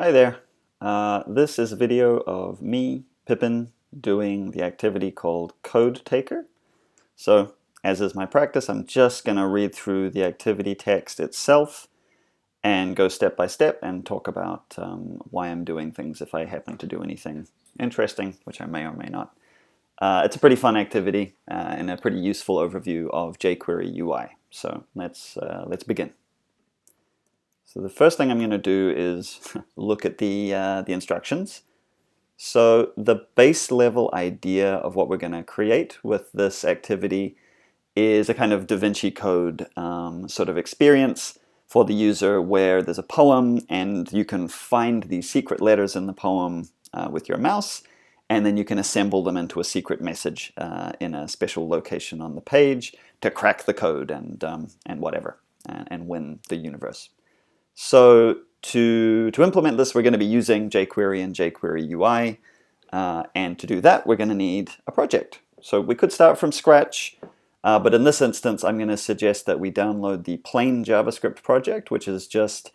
Hi there. This is a video of me, Pippin, doing the activity called Code Taker. So, as is my practice, I'm just going to read through the activity text itself and go step by step and talk about why I'm doing things if I happen to do anything interesting, which I may or may not. It's a pretty fun activity and a pretty useful overview of jQuery UI. So let's begin. So the first thing I'm going to do is look at the instructions. So the base level idea of what we're going to create with this activity is a kind of Da Vinci Code sort of experience for the user where there's a poem and you can find the secret letters in the poem with your mouse, and then you can assemble them into a secret message in a special location on the page to crack the code and whatever, and win the universe. So to implement this, we're going to be using jQuery and jQuery UI, and to do that, we're going to need a project. So we could start from scratch, but in this instance, I'm going to suggest that we download the plain JavaScript project, which is just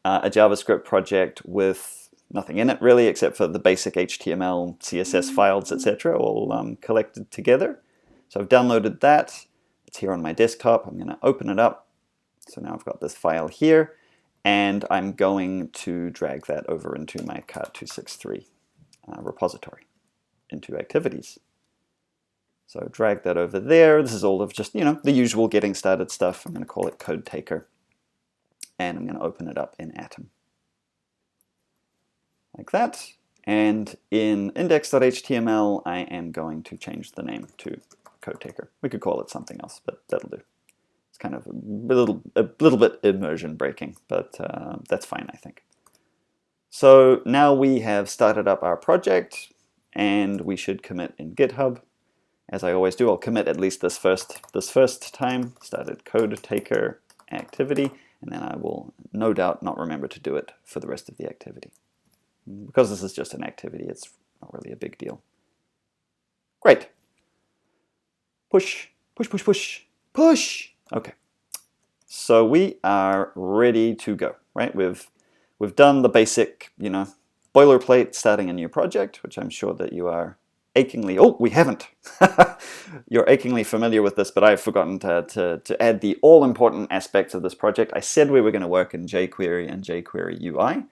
a JavaScript project with nothing in it really, except for the basic HTML, CSS files, etc., all collected together. So I've downloaded that. It's here on my desktop. I'm going to open it up. So now I've got this file here. And I'm going to drag that over into my Cart263 repository, into activities. So drag that over there. This is all of just, the usual getting started stuff. I'm going to call it Code Taker. And I'm going to open it up in Atom. Like that. And in index.html, I am going to change the name to Code Taker. We could call it something else, but that'll do. It's kind of a little bit immersion breaking, but that's fine, I think. So now we have started up our project, and we should commit in GitHub. As I always do, I'll commit at least this first time. Started Code Taker activity, and then I will no doubt not remember to do it for the rest of the activity. Because this is just an activity, it's not really a big deal. Great. Push, push, push, push, push. Okay, so we are ready to go, right? We've done the basic, boilerplate starting a new project, which I'm sure that you are achingly, oh, we haven't. You're achingly familiar with this, but I've forgotten to add the all-important aspects of this project. I said we were going to work in jQuery and jQuery UI,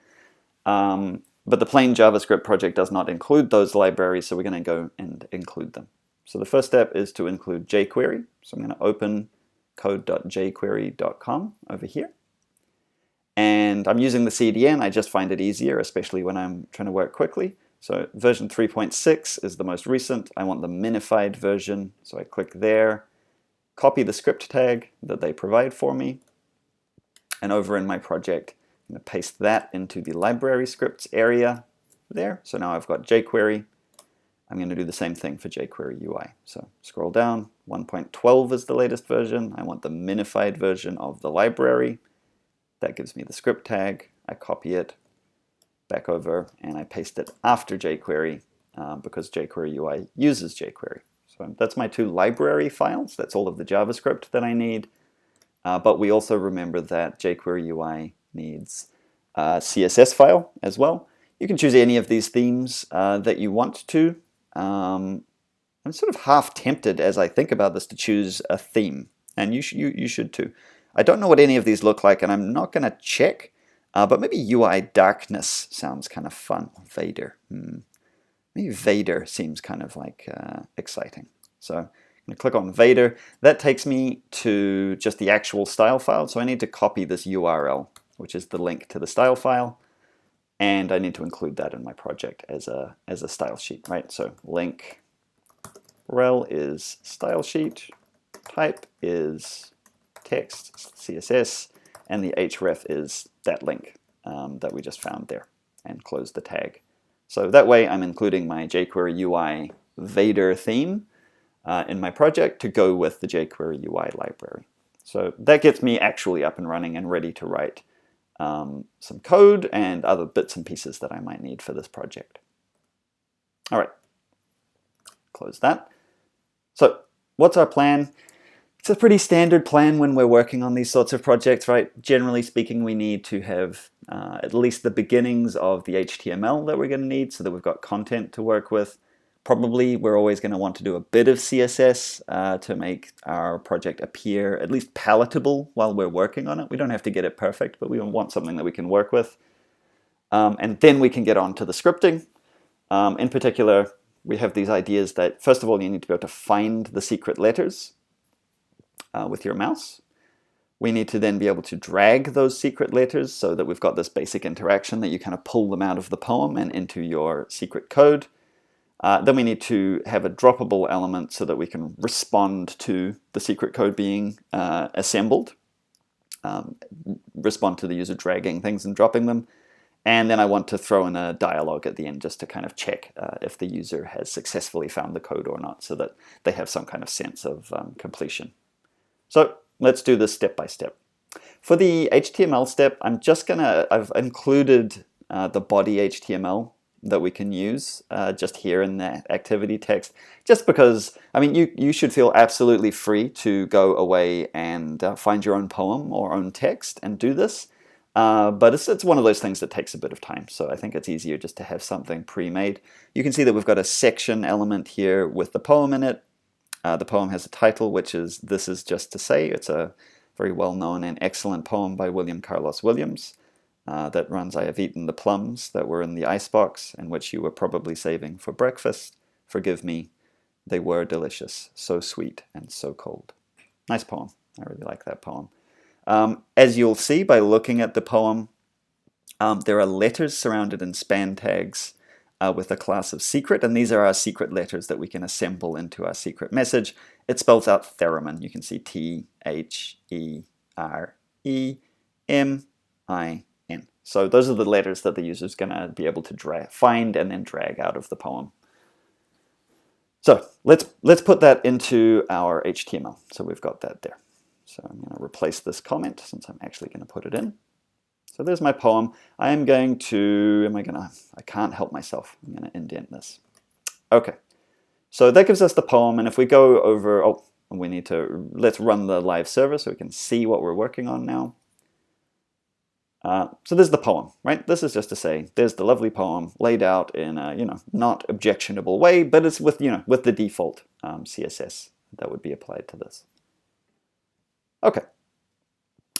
but the plain JavaScript project does not include those libraries, so we're going to go and include them. So the first step is to include jQuery. So I'm going to open code.jquery.com over here. And I'm using the CDN. I just find it easier, especially when I'm trying to work quickly. So version 3.6 is the most recent. I want the minified version. So I click there, copy the script tag that they provide for me. And over in my project, I'm going to paste that into the library scripts area there. So now I've got jQuery. I'm going to do the same thing for jQuery UI. So scroll down, 1.12 is the latest version. I want the minified version of the library. That gives me the script tag. I copy it back over and I paste it after jQuery because jQuery UI uses jQuery. So that's my two library files. That's all of the JavaScript that I need. But we also remember that jQuery UI needs a CSS file as well. You can choose any of these themes that you want to. I'm sort of half tempted as I think about this to choose a theme, and you should too. I don't know what any of these look like, and I'm not going to check, but maybe UI darkness sounds kind of fun. Vader. Maybe Vader seems kind of like exciting. So I'm going to click on Vader. That takes me to just the actual style file, so I need to copy this URL, which is the link to the style file. And I need to include that in my project as a style sheet, right? So link rel is style sheet, type is text, CSS, and the href is that link that we just found there, and close the tag. So that way I'm including my jQuery UI Vader theme in my project to go with the jQuery UI library. So that gets me actually up and running and ready to write some code and other bits and pieces that I might need for this project. All right, close that. So what's our plan? It's a pretty standard plan when we're working on these sorts of projects, right? Generally speaking, we need to have at least the beginnings of the HTML that we're going to need so that we've got content to work with. Probably we're always going to want to do a bit of CSS to make our project appear at least palatable while we're working on it. We don't have to get it perfect, but we want something that we can work with. And then we can get on to the scripting. In particular, we have these ideas that, first of all, you need to be able to find the secret letters with your mouse. We need to then be able to drag those secret letters so that we've got this basic interaction that you kind of pull them out of the poem and into your secret code. Then we need to have a droppable element so that we can respond to the secret code being assembled, respond to the user dragging things and dropping them. And then I want to throw in a dialogue at the end just to kind of check if the user has successfully found the code or not, so that they have some kind of sense of completion. So let's do this step by step. For the HTML step, I've included the body HTML that we can use just here in the activity text, just because, I mean, you should feel absolutely free to go away and find your own poem or own text and do this. But it's one of those things that takes a bit of time, so I think it's easier just to have something pre-made. You can see that we've got a section element here with the poem in it. The poem has a title, which is "This Is Just to Say." It's a very well-known and excellent poem by William Carlos Williams that runs, "I have eaten the plums that were in the icebox and which you were probably saving for breakfast. Forgive me, they were delicious, so sweet and so cold." Nice poem. I really like that poem. As you'll see by looking at the poem, there are letters surrounded in span tags with a class of secret, and these are our secret letters that we can assemble into our secret message. It spells out theremin. You can see T-H-E-R-E-M-I-N. So those are the letters that the user is going to be able to find and then drag out of the poem. So let's put that into our HTML. So we've got that there. So I'm going to replace this comment since I'm actually going to put it in. So there's my poem. I can't help myself. I'm going to indent this. Okay, so that gives us the poem, and if we go over, let's run the live server so we can see what we're working on now. So there's the poem, right? This is just to say, there's the lovely poem laid out in a, not objectionable way, but it's with the default CSS that would be applied to this. Okay,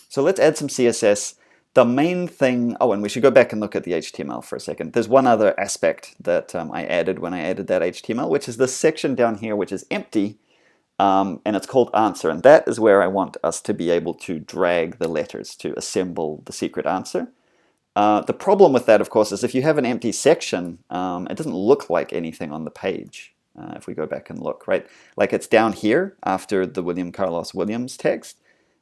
so let's add some CSS. The main thing, and we should go back and look at the HTML for a second. There's one other aspect that I added when I added that HTML, which is this section down here, which is empty, and it's called answer. And that is where I want us to be able to drag the letters to assemble the secret answer. The problem with that, of course, is if you have an empty section, it doesn't look like anything on the page. If we go back and look, right? Like it's down here after the William Carlos Williams text.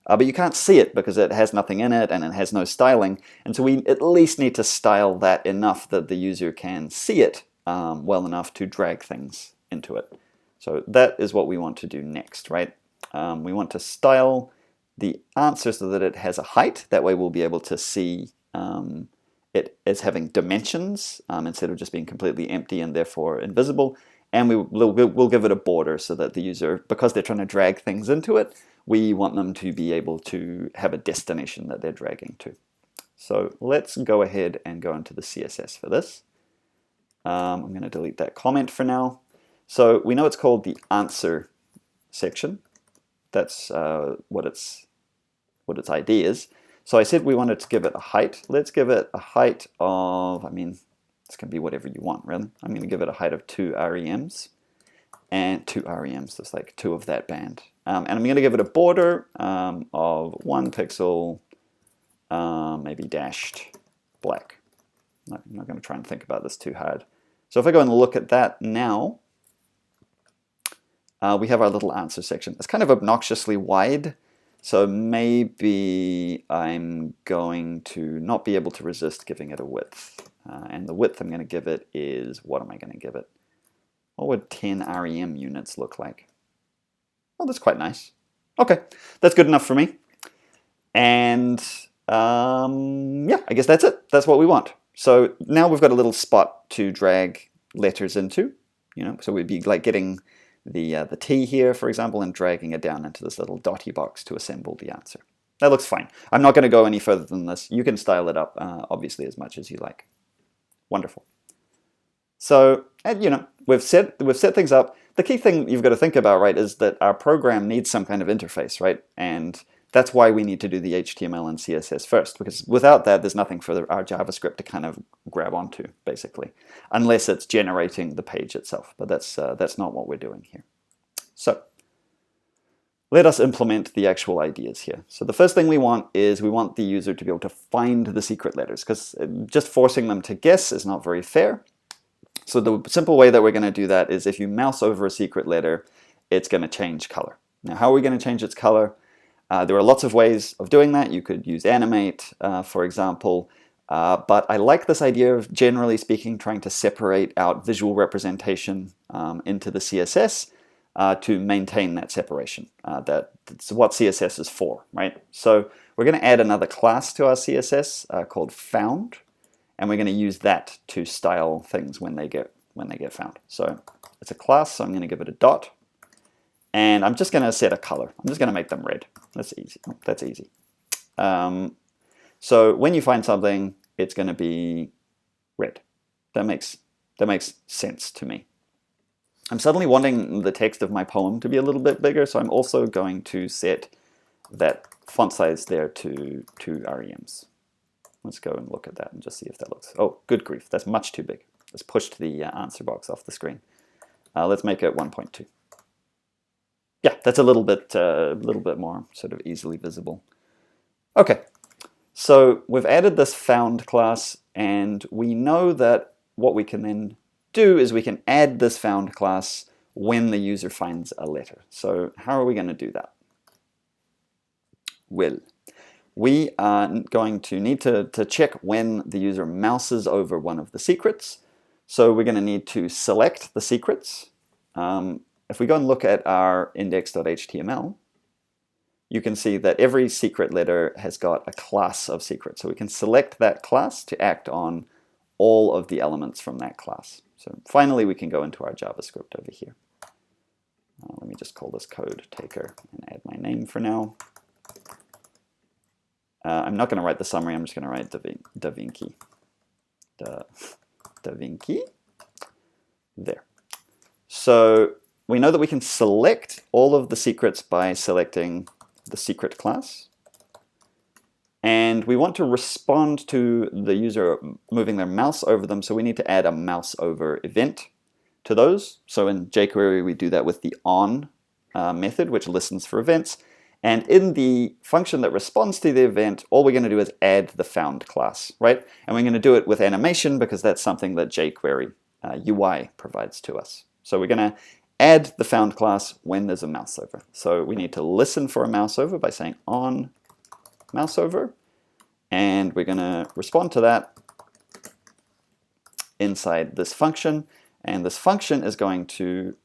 But you can't see it because it has nothing in it and it has no styling. And so we at least need to style that enough that the user can see it well enough to drag things into it. So that is what we want to do next, right? We want to style the answer so that it has a height. That way we'll be able to see it as having dimensions instead of just being completely empty and therefore invisible. And we'll give it a border so that the user, because they're trying to drag things into it, we want them to be able to have a destination that they're dragging to. So let's go ahead and go into the CSS for this. I'm going to delete that comment for now. So we know it's called the answer section. That's what its ID is. So I said we wanted to give it a height. Let's give it a height of, this can be whatever you want, really. I'm going to give it a height of 2 rems. And 2 rems, there's like 2 of that band. And I'm going to give it a border of 1 pixel, maybe dashed black. I'm not going to try and think about this too hard. So if I go and look at that now, we have our little answer section. It's kind of obnoxiously wide, so maybe I'm going to not be able to resist giving it a width. And the width I'm going to give it is, what am I going to give it? What would 10 rem units look like? Oh, that's quite nice. Okay, that's good enough for me. And yeah, I guess that's it. That's what we want. So now we've got a little spot to drag letters into. So we'd be like getting the T here, for example, and dragging it down into this little dotty box to assemble the answer. That looks fine. I'm not going to go any further than this. You can style it up, obviously, as much as you like. Wonderful. So, and, you know, we've set things up. The key thing you've got to think about, right, is that our program needs some kind of interface, right? And that's why we need to do the HTML and CSS first, because without that, there's nothing for our JavaScript to kind of grab onto, basically, unless it's generating the page itself. But that's not what we're doing here. So let us implement the actual ideas here. So the first thing we want is we want the user to be able to find the secret letters, because just forcing them to guess is not very fair. So the simple way that we're going to do that is if you mouse over a secret letter, it's going to change color. Now, how are we going to change its color? There are lots of ways of doing that. You could use animate, for example, but I like this idea of, generally speaking, trying to separate out visual representation into the CSS to maintain that separation. That's what CSS is for, right? So we're going to add another class to our CSS called found, and we're going to use that to style things when they get found. So it's a class, so I'm going to give it a dot. And I'm just going to set a color. I'm just going to make them red. That's easy. That's easy. So when you find something, it's going to be red. That makes sense to me. I'm suddenly wanting the text of my poem to be a little bit bigger, so I'm also going to set that font size there to 2 rems. Let's go and look at that and just see if that looks... Oh, good grief. That's much too big. Let's push the answer box off the screen. Let's make it 1.2. Yeah, that's a little bit more sort of easily visible. Okay, so we've added this found class, and we know that what we can then do is we can add this found class when the user finds a letter. So how are we going to do that? Well, we are going to need to check when the user mouses over one of the secrets. So we're going to need to select the secrets. If we go and look at our index.html, you can see that every secret letter has got a class of secrets. So we can select that class to act on all of the elements from that class. So finally, we can go into our JavaScript over here. Let me just call this code taker and add my name for now. I'm not going to write the summary. I'm just going to write Da Vinci. Da Vinci. There. So we know that we can select all of the secrets by selecting the secret class. And we want to respond to the user moving their mouse over them, so we need to add a mouse over event to those. So in jQuery, we do that with the on method, which listens for events. And in the function that responds to the event, all we're going to do is add the found class, right? And we're going to do it with animation because that's something that jQuery UI provides to us. So we're going to add the found class when there's a mouse over. So we need to listen for a mouse over by saying on mouse over, and we're going to respond to that inside this function, and this function is going to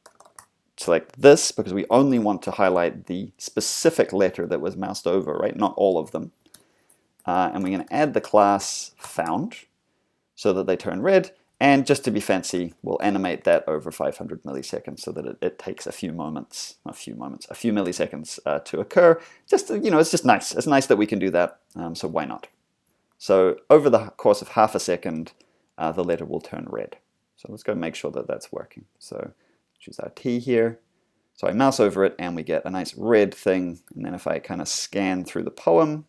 select this because we only want to highlight the specific letter that was moused over, right? Not all of them. And we're going to add the class found so that they turn red, and just to be fancy, we'll animate that over 500 milliseconds so that it takes a few milliseconds to occur. Just, you know, it's just nice. It's nice that we can do that, so why not? So over the course of half a second, the letter will turn red. So let's go make sure that that's working. So choose our T here. So I mouse over it and we get a nice red thing. And then if I kind of scan through the poem,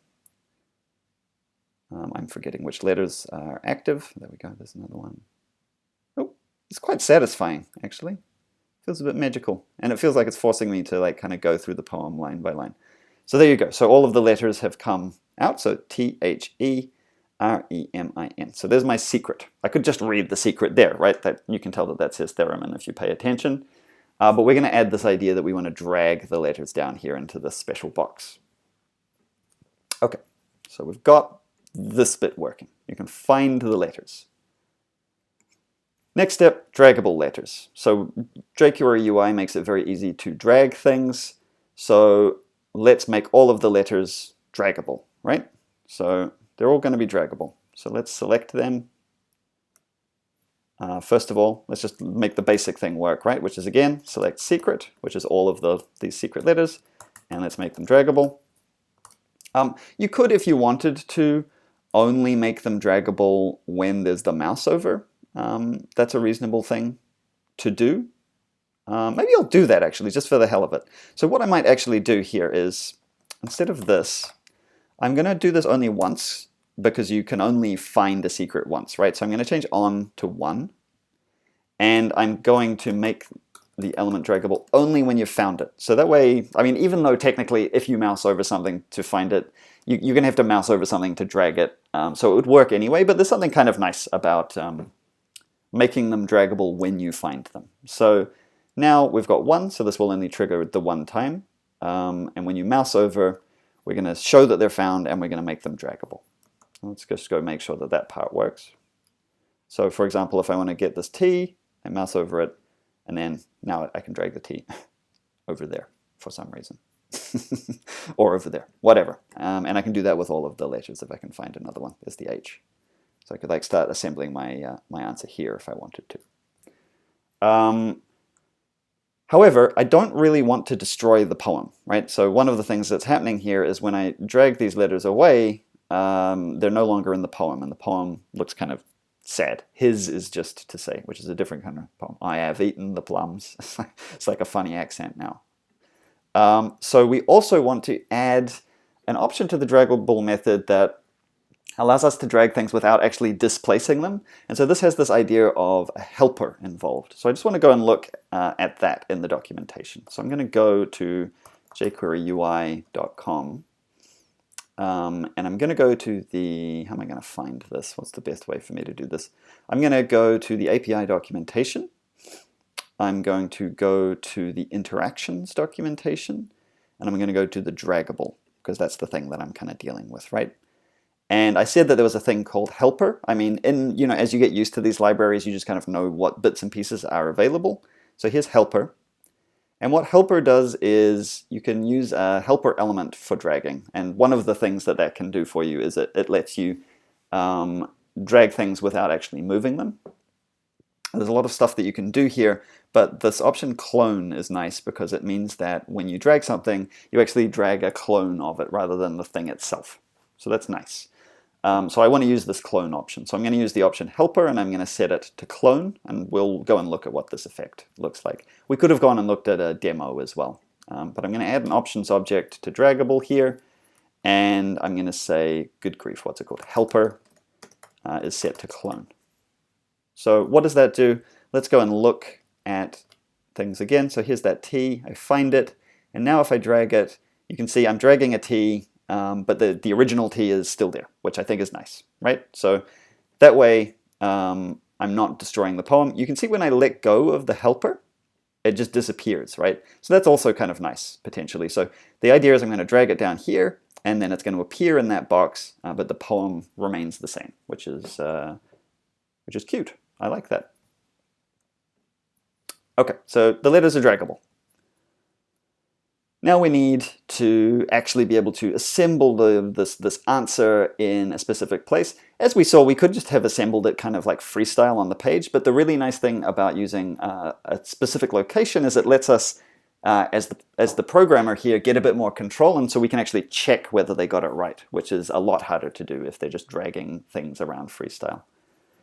I'm forgetting which letters are active. There we go, there's another one. Oh, it's quite satisfying, actually. Feels a bit magical. And it feels like it's forcing me to like kind of go through the poem line by line. So there you go. So all of the letters have come out. So T-H-E-R-E-M-I-N. So there's my secret. I could just read the secret there, right? That you can tell that that's his theorem if you pay attention. But we're going to add this idea that we want to drag the letters down here into this special box. Okay, so we've got this bit working. You can find the letters. Next step, draggable letters. So jQuery UI makes it very easy to drag things. So let's make all of the letters draggable, right? So they're all going to be draggable. So let's select them. First of all, let's just make the basic thing work, right? Which is, again, select secret, which is all of these secret letters, and let's make them draggable. You could, if you wanted to, only make them draggable when there's the mouse over. That's a reasonable thing to do. Maybe I'll do that actually, just for the hell of it. So what I might actually do here is, instead of this, I'm going to do this only once, because you can only find a secret once, right? So I'm going to change on to 1, and I'm going to make the element draggable only when you've found it. So that way, I mean, even though technically if you mouse over something to find it, you're going to have to mouse over something to drag it. So it would work anyway, but there's something kind of nice about making them draggable when you find them. So now we've got 1, so this will only trigger the 1 time. And when you mouse over, we're going to show that they're found, and we're going to make them draggable. Let's just go make sure that that part works. So for example, if I want to get this T, I mouse over it, and then now I can drag the T over there for some reason. Or over there, whatever. And I can do that with all of the letters if I can find another one. There's the H. So I could like start assembling my, my answer here if I wanted to. However, I don't really want to destroy the poem, right? So one of the things that's happening here is when I drag these letters away, they're no longer in the poem, and the poem looks kind of sad. His is just to say, which is a different kind of poem. I have eaten the plums. It's like a funny accent now. So we also want to add an option to the draggable method that allows us to drag things without actually displacing them. And so this has this idea of a helper involved. So I just want to go and look at that in the documentation. So I'm going to go to jQueryui.com. And I'm going to go to the, how am I going to find this? What's the best way for me to do this? I'm going to go to the API documentation. I'm going to go to the interactions documentation, and I'm going to go to the draggable, because that's the thing that I'm kind of dealing with, right? And I said that there was a thing called helper. I mean, as you get used to these libraries, you just kind of know what bits and pieces are available. So here's helper. And what helper does is you can use a helper element for dragging. And one of the things that that can do for you is it lets you drag things without actually moving them. There's a lot of stuff that you can do here, but this option clone is nice because it means that when you drag something, you actually drag a clone of it rather than the thing itself. So that's nice. So I want to use this clone option. So I'm going to use the option helper, and I'm going to set it to clone, and we'll go and look at what this effect looks like. We could have gone and looked at a demo as well, but I'm going to add an options object to draggable here, and I'm going to say, good grief, what's it called? Helper is set to clone. So what does that do? Let's go and look at things again. So here's that T, I find it, and now if I drag it, you can see I'm dragging a T, but the original T is still there, which I think is nice, right? So that way I'm not destroying the poem. You can see when I let go of the helper, it just disappears, right? So that's also kind of nice, potentially. So the idea is I'm going to drag it down here, and then it's going to appear in that box, but the poem remains the same, which is cute. I like that. Okay, so the letters are draggable. Now we need to actually be able to assemble this answer in a specific place. As we saw, we could just have assembled it kind of like freestyle on the page, but the really nice thing about using a specific location is it lets us, as the programmer here, get a bit more control, and so we can actually check whether they got it right, which is a lot harder to do if they're just dragging things around freestyle.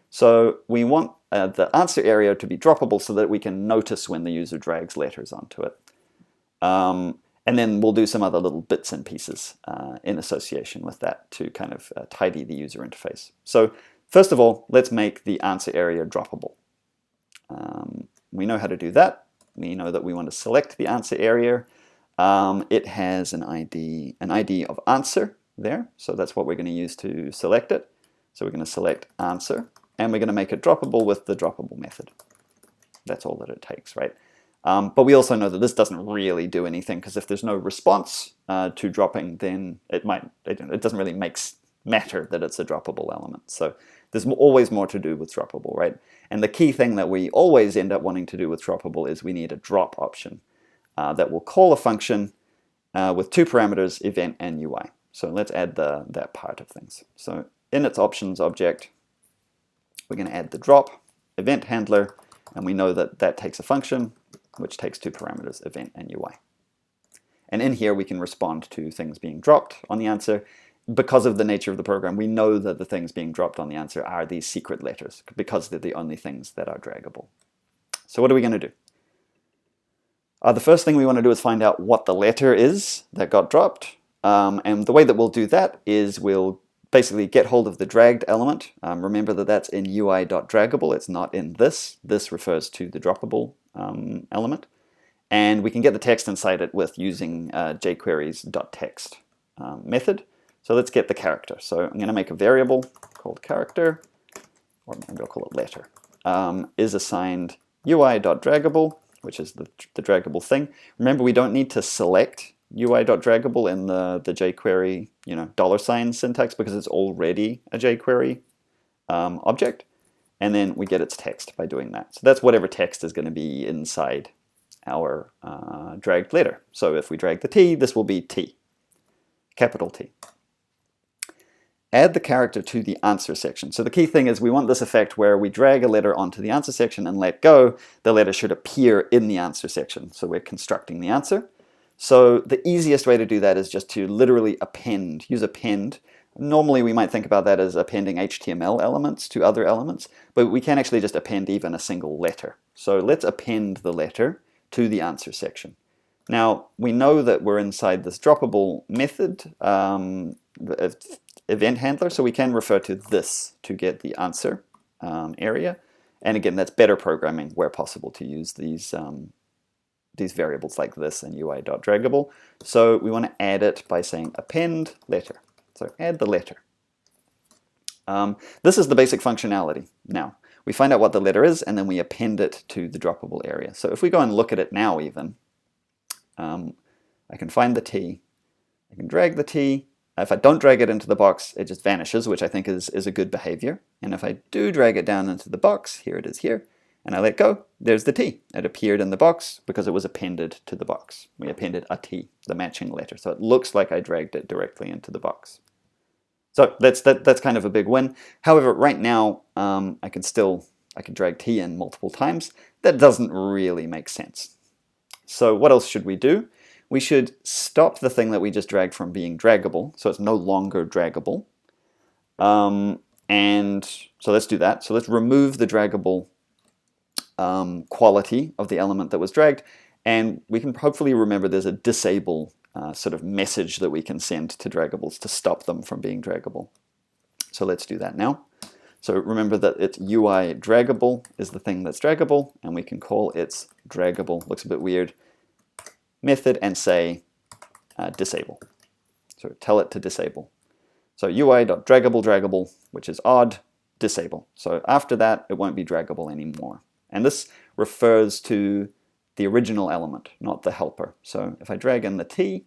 So we want the answer area to be droppable so that we can notice when the user drags letters onto it. And then we'll do some other little bits and pieces in association with that to kind of tidy the user interface. So first of all, let's make the answer area droppable. We know how to do that. We know that we want to select the answer area. It has an ID of answer there, so that's what we're going to use to select it. So we're going to select answer, and we're going to make it droppable with the droppable method. That's all that it takes, right? But we also know that this doesn't really do anything, because if there's no response to dropping, then it doesn't really matter that it's a droppable element. So there's always more to do with droppable, right? And the key thing that we always end up wanting to do with droppable is we need a drop option that will call a function with two parameters, event and UI. So let's add that part of things. So in its options object, we're going to add the drop event handler, and we know that that takes a function which takes two parameters, event and UI. And in here, we can respond to things being dropped on the answer. Because of the nature of the program, we know that the things being dropped on the answer are these secret letters, because they're the only things that are draggable. So what are we going to do? The first thing we want to do is find out what the letter is that got dropped. And the way that we'll do that is we'll basically get hold of the dragged element. Remember that that's in UI.draggable. It's not in this. This refers to the droppable element. And we can get the text inside it with using jQuery's .text method. So let's get the character. So I'm going to make a variable called character, or maybe I'll call it letter, is assigned UI.draggable, which is the draggable thing. Remember, we don't need to select UI.draggable in the jQuery $ syntax because it's already a jQuery object. And then we get its text by doing that. So that's whatever text is going to be inside our dragged letter. So if we drag the T, this will be T, capital T. Add the character to the answer section. So the key thing is we want this effect where we drag a letter onto the answer section and let go. The letter should appear in the answer section. So we're constructing the answer. So the easiest way to do that is just to literally append, use append. Normally we might think about that as appending HTML elements to other elements, but we can actually just append even a single letter. So let's append the letter to the answer section. Now we know that we're inside this droppable method event handler, so we can refer to this to get the answer area. And again, that's better programming where possible to use these variables like this in UI.draggable. So we want to add it by saying append letter. So add the letter. This is the basic functionality. Now we find out what the letter is, and then we append it to the droppable area. So if we go and look at it now even, I can find the T, I can drag the T. If I don't drag it into the box, it just vanishes, which I think is a good behavior. And if I do drag it down into the box, here it is here, and I let go, there's the T. It appeared in the box because it was appended to the box. We appended a T, the matching letter. So it looks like I dragged it directly into the box. So that's kind of a big win. However, right now, I can drag T in multiple times. That doesn't really make sense. So what else should we do? We should stop the thing that we just dragged from being draggable, so it's no longer draggable. And so let's do that. So let's remove the draggable quality of the element that was dragged, and we can hopefully remember there's a disable sort of message that we can send to draggables to stop them from being draggable. So let's do that now. So remember that it's UI draggable is the thing that's draggable, and we can call its draggable, looks a bit weird, method and say disable. So tell it to disable. So UI.draggable, which is odd, disable. So after that, it won't be draggable anymore. And this refers to the original element, not the helper. So if I drag in the T,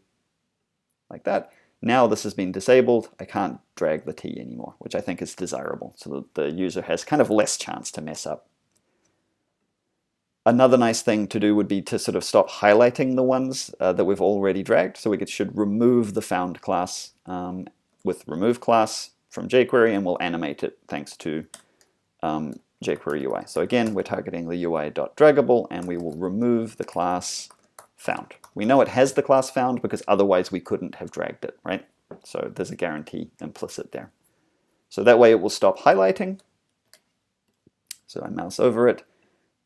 like that, now this has been disabled. I can't drag the T anymore, which I think is desirable. So the user has kind of less chance to mess up. Another nice thing to do would be to sort of stop highlighting the ones that we've already dragged. So we should remove the found class with remove class from jQuery, and we'll animate it thanks to jQuery UI. So again, we're targeting the UI.draggable, and we will remove the class found. We know it has the class found because otherwise we couldn't have dragged it, right? So there's a guarantee implicit there. So that way it will stop highlighting. So I mouse over it,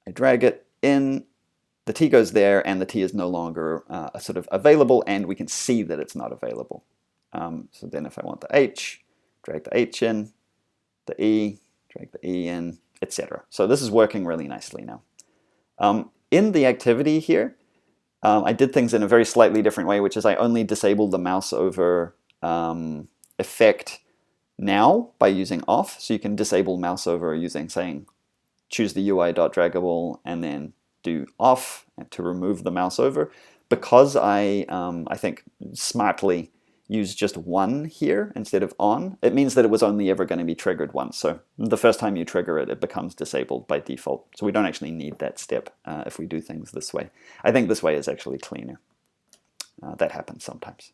I drag it in, the T goes there, and the T is no longer sort of available, and we can see that it's not available. So then if I want the H, drag the H in, the E, drag the E in, etc. So this is working really nicely now. In the activity here, I did things in a very slightly different way, which is I only disabled the mouse over effect now by using off. So you can disable mouse over using saying choose the UI.draggable and then do off to remove the mouse over. Because I think smartly use just one here instead of on, it means that it was only ever going to be triggered once. So the first time you trigger it, it becomes disabled by default. So we don't actually need that step if we do things this way. I think this way is actually cleaner. That happens sometimes.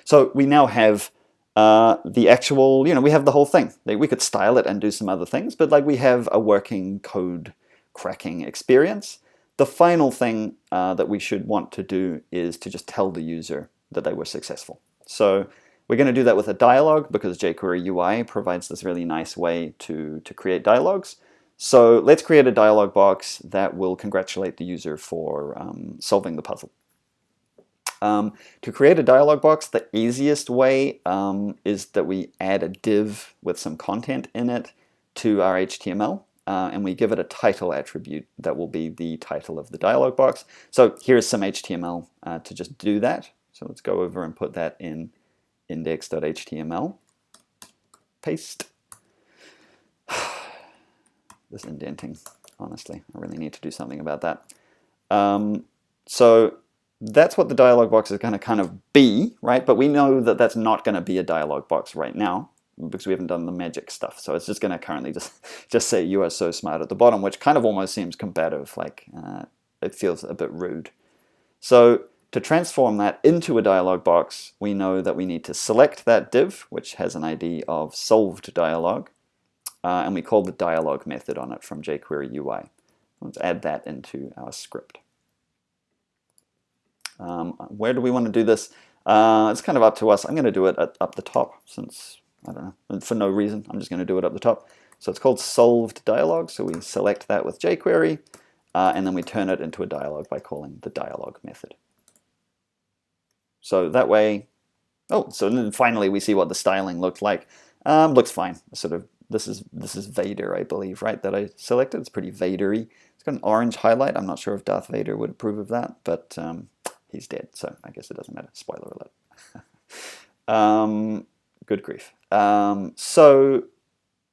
So we now have the actual, we have the whole thing. We could style it and do some other things, but we have a working code cracking experience the final thing that we should want to do is to just tell the user that they were successful. So we're going to do that with a dialog because jQuery UI provides this really nice way to create dialogues. So let's create a dialog box that will congratulate the user for solving the puzzle. To create a dialog box, the easiest way is that we add a div with some content in it to our HTML, and we give it a title attribute that will be the title of the dialog box. So here's some HTML to just do that. So let's go over and put that in index.html. Paste. This indenting, honestly, I really need to do something about that. So that's what the dialog box is going to kind of be, right? But we know that that's not going to be a dialog box right now because we haven't done the magic stuff. So it's just going to currently just say "you are so smart" at the bottom, which kind of almost seems combative, like it feels a bit rude. So to transform that into a dialog box, we know that we need to select that div, which has an ID of solved dialog, and we call the dialog method on it from jQuery UI. Let's add that into our script. Where do we want to do this? It's kind of up to us. I'm going to do it up the top since, I don't know, for no reason. I'm just going to do it up the top. So it's called solved dialog. So we select that with jQuery, and then we turn it into a dialog by calling the dialog method. So that way, so then finally we see what the styling looked like. Looks fine. Sort of, this is Vader, I believe, right, that I selected. It's pretty Vader-y. It's got an orange highlight. I'm not sure if Darth Vader would approve of that, but he's dead, so I guess it doesn't matter. Spoiler alert. Good grief. So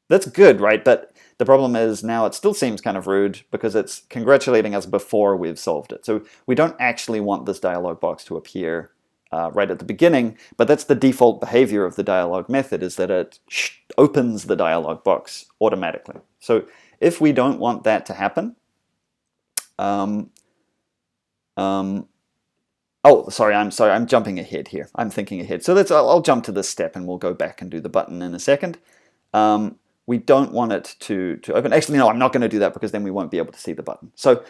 that's good, right? But the problem is now it still seems kind of rude because it's congratulating us before we've solved it. So we don't actually want this dialog box to appear right at the beginning, but that's the default behavior of the dialog method, is that it opens the dialog box automatically. So if we don't want that to happen, oh, sorry, I'm jumping ahead here. I'm thinking ahead. So I'll jump to this step and we'll go back and do the button in a second. We don't want it to open. Actually, no, I'm not going to do that because then we won't be able to see the button. So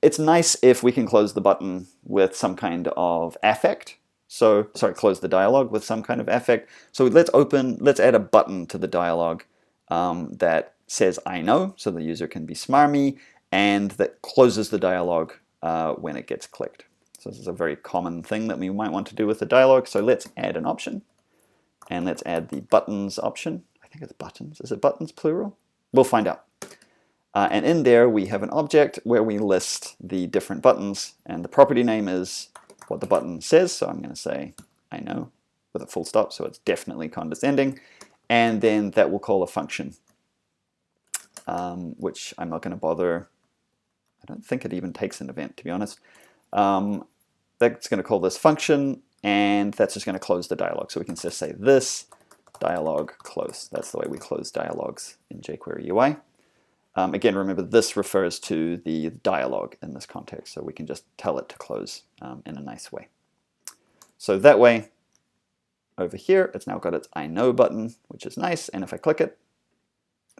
it's nice if we can close the button with some kind of affect. So, sorry, close the dialog with some kind of affect. So let's add a button to the dialog that says "I know," so the user can be smarmy, and that closes the dialog when it gets clicked. So this is a very common thing that we might want to do with the dialog. So let's add an option, and let's add the buttons option. I think it's buttons. Is it buttons plural? We'll find out. And in there we have an object where we list the different buttons, and the property name is what the button says. So I'm going to say "I know" with a full stop, so it's definitely condescending. And then that will call a function, which I'm not going to bother. I don't think it even takes an event, to be honest. That's going to call this function, and that's just going to close the dialog. So we can just say this dialog close. That's the way we close dialogs in jQuery UI. Again, remember this refers to the dialog in this context, so we can just tell it to close in a nice way. So that way, over here, it's now got its "I know" button, which is nice, and if I click it,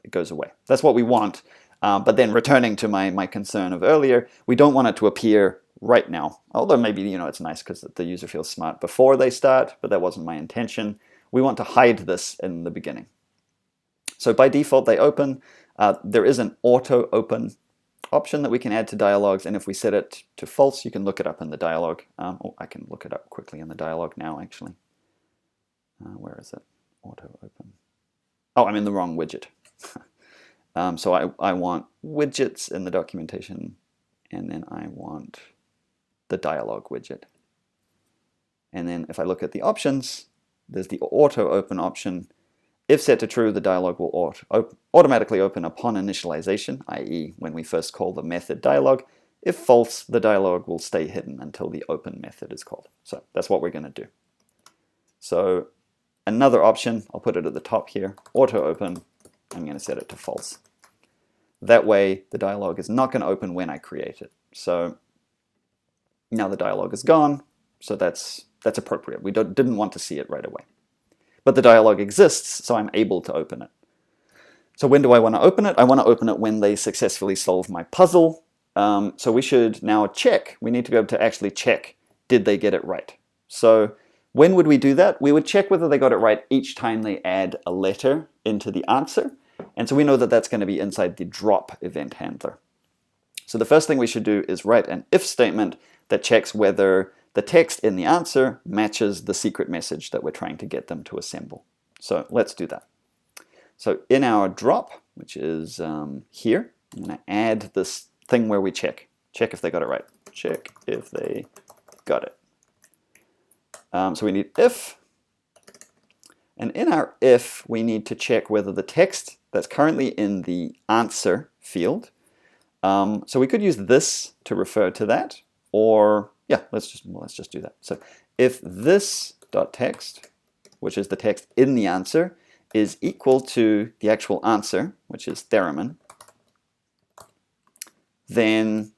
it goes away. That's what we want. But then returning to my concern of earlier, we don't want it to appear right now. Although maybe it's nice because the user feels smart before they start, but that wasn't my intention. We want to hide this in the beginning. So by default, they open. There is an auto open option that we can add to dialogues, and if we set it to false, you can look it up in the dialog. I can look it up quickly in the dialog now, actually. Where is it? Auto open. Oh, I'm in the wrong widget. So I want widgets in the documentation, and then I want the dialog widget. And then if I look at the options, there's the auto open option. If set to true, the dialog will automatically open upon initialization, i.e. when we first call the method dialog. If false, the dialog will stay hidden until the open method is called. So that's what we're going to do. So another option, I'll put it at the top here, auto open. I'm going to set it to false. That way the dialog is not going to open when I create it. So now the dialog is gone, so that's appropriate. We didn't want to see it right away. But the dialog exists, so I'm able to open it. So when do I want to open it? I want to open it when they successfully solve my puzzle. So we should now check. We need to be able to actually check, did they get it right? So when would we do that? We would check whether they got it right each time they add a letter into the answer. And so we know that that's going to be inside the drop event handler. So the first thing we should do is write an if statement that checks whether the text in the answer matches the secret message that we're trying to get them to assemble. So let's do that. So in our drop, which is here, I'm going to add this thing where we check if they got it right. Check if they got it. So we need if, and in our if, we need to check whether the text that's currently in the answer field, so we could use this to refer to that, or yeah, let's just do that. So if this dot text, which is the text in the answer, is equal to the actual answer, which is theremin, then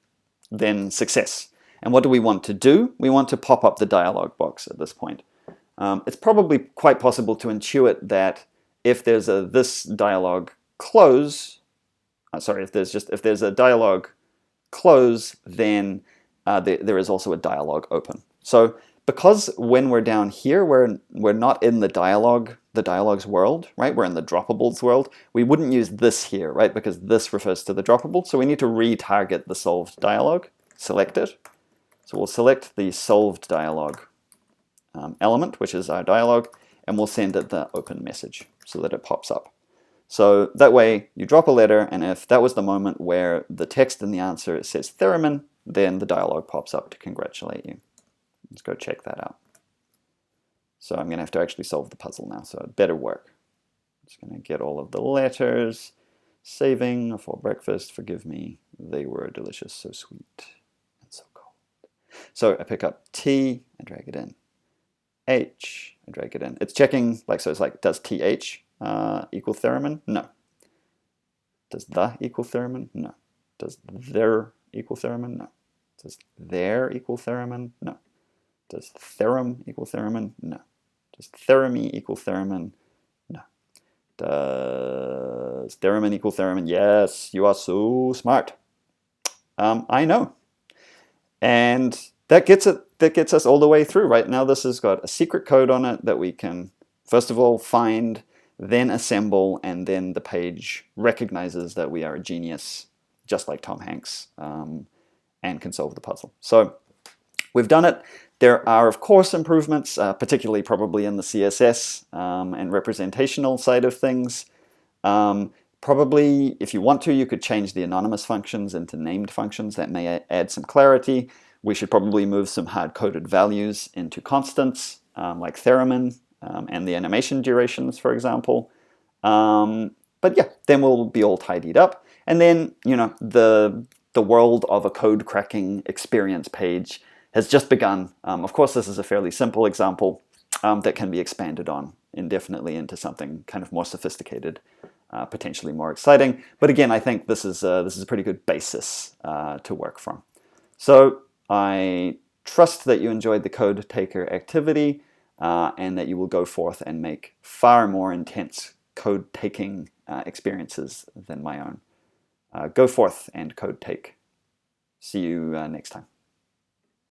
success. And what do we want to do? We want to pop up the dialog box at this point. It's probably quite possible to intuit that if there's a this dialog close, if there's a dialog close, then there is also a dialog open. So because when we're down here, we're not in the dialog's world, right? We're in the droppables world. We wouldn't use this here, right? Because this refers to the droppable. So we need to retarget the solved dialog, select it. So we'll select the solved dialog element, which is our dialog, and we'll send it the open message so that it pops up. So that way you drop a letter, and if that was the moment where the text in the answer says theremin, then the dialog pops up to congratulate you. Let's go check that out. So I'm going to have to actually solve the puzzle now, so it better work. I'm just going to get all of the letters, saving for breakfast, forgive me, they were delicious, so sweet, and so cold. So I pick up T and drag it in. H, I drag it in. It's checking, so it's like, does TH equal theremin? No. Does the equal theremin? No. Does there equal theremin? No. Does there equal theremin? No. Does theorem equal theremin? No. Does theoremy equal theremin? No. Does theremin equal theremin? Yes, you are so smart. I know. And that gets us all the way through. Right now this has got a secret code on it that we can, first of all, find, then assemble, and then the page recognizes that we are a genius, just like Tom Hanks, and can solve the puzzle. So we've done it. There are, of course, improvements, particularly probably in the CSS and representational side of things. Probably, if you want to, you could change the anonymous functions into named functions. That may add some clarity. We should probably move some hard-coded values into constants, like theremin, and the animation durations, for example. But yeah, then we'll be all tidied up. And then, the world of a code cracking experience page has just begun. Of course, this is a fairly simple example that can be expanded on indefinitely into something kind of more sophisticated, potentially more exciting. But again, I think this is a pretty good basis to work from. So I trust that you enjoyed the code taker activity and that you will go forth and make far more intense code taking experiences than my own. Go forth and code take. See you next time.